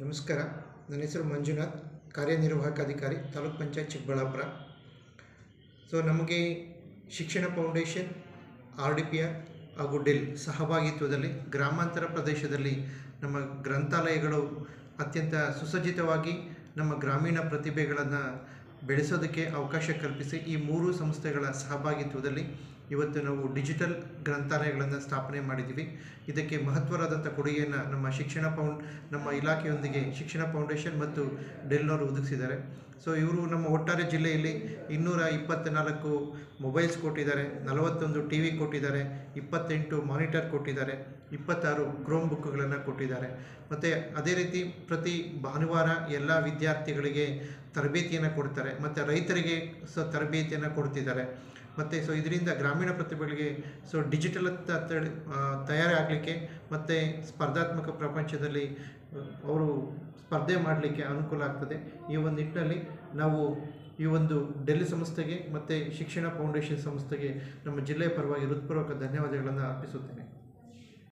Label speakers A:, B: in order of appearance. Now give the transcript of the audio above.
A: ನಮಸ್ಕಾರ. ನನ್ನ ಹೆಸರು ಮಂಜುನಾಥ್, ಕಾರ್ಯನಿರ್ವಾಹಕ ಅಧಿಕಾರಿ, ತಾಲೂಕ್ ಪಂಚಾಯತ್ ಚಿಕ್ಕಬಳ್ಳಾಪುರ. ನಮಗೆ ಶಿಕ್ಷಣ ಫೌಂಡೇಶನ್, RDPR ಹಾಗೂ ಡೆಲ್ ಸಹಭಾಗಿತ್ವದಲ್ಲಿ ಗ್ರಾಮಾಂತರ ಪ್ರದೇಶದಲ್ಲಿ ನಮ್ಮ ಗ್ರಂಥಾಲಯಗಳು ಅತ್ಯಂತ ಸುಸಜ್ಜಿತವಾಗಿ ನಮ್ಮ ಗ್ರಾಮೀಣ ಪ್ರತಿಭೆಗಳನ್ನು ಬೆಳೆಸೋದಕ್ಕೆ ಅವಕಾಶ ಕಲ್ಪಿಸಿ ಈ ಮೂರು ಸಂಸ್ಥೆಗಳ ಸಹಭಾಗಿತ್ವದಲ್ಲಿ ಇವತ್ತು ನಾವು ಡಿಜಿಟಲ್ ಗ್ರಂಥಾಲಯಗಳನ್ನು ಸ್ಥಾಪನೆ ಮಾಡಿದ್ದೀವಿ. ಇದಕ್ಕೆ ಮಹತ್ವವಾದಂಥ ಕೊಡುಗೆಯನ್ನು ನಮ್ಮ ಇಲಾಖೆಯೊಂದಿಗೆ ಶಿಕ್ಷಣ ಫೌಂಡೇಶನ್ ಮತ್ತು ಡೆಲ್ನವರು ಒದಗಿಸಿದ್ದಾರೆ. ಇವರು ನಮ್ಮ ಒಟ್ಟಾರೆ ಜಿಲ್ಲೆಯಲ್ಲಿ 224 ಮೊಬೈಲ್ಸ್ ಕೊಟ್ಟಿದ್ದಾರೆ, 41 TV ಕೊಟ್ಟಿದ್ದಾರೆ, 28 ಮಾನಿಟರ್ ಕೊಟ್ಟಿದ್ದಾರೆ, 26 ಕ್ರೋಮ್ ಬುಕ್ಗಳನ್ನು ಕೊಟ್ಟಿದ್ದಾರೆ. ಮತ್ತು ಅದೇ ರೀತಿ ಪ್ರತಿ ಭಾನುವಾರ ಎಲ್ಲ ವಿದ್ಯಾರ್ಥಿಗಳಿಗೆ ತರಬೇತಿಯನ್ನು ಕೊಡ್ತಾರೆ ಮತ್ತು ರೈತರಿಗೆ ತರಬೇತಿಯನ್ನು ಕೊಡ್ತಿದ್ದಾರೆ. ಮತ್ತು ಇದರಿಂದ ಗ್ರಾಮೀಣ ಪ್ರತಿಭೆಗಳಿಗೆ ಡಿಜಿಟಲ್ ತಯಾರಾಗಲಿಕ್ಕೆ ಮತ್ತು ಸ್ಪರ್ಧಾತ್ಮಕ ಪ್ರಪಂಚದಲ್ಲಿ ಅವರು ಸ್ಪರ್ಧೆ ಮಾಡಲಿಕ್ಕೆ ಅನುಕೂಲ ಆಗ್ತದೆ. ಈ ಒಂದು ನಿಟ್ಟಿನಲ್ಲಿ ನಾವು ಈ ಒಂದು ಡೆಲ್ ಸಂಸ್ಥೆಗೆ ಮತ್ತು ಶಿಕ್ಷಣ ಫೌಂಡೇಶನ್ ಸಂಸ್ಥೆಗೆ ನಮ್ಮ ಜಿಲ್ಲೆಯ ಪರವಾಗಿ ಹೃತ್ಪೂರ್ವಕ ಧನ್ಯವಾದಗಳನ್ನು ಅರ್ಪಿಸುತ್ತೇನೆ.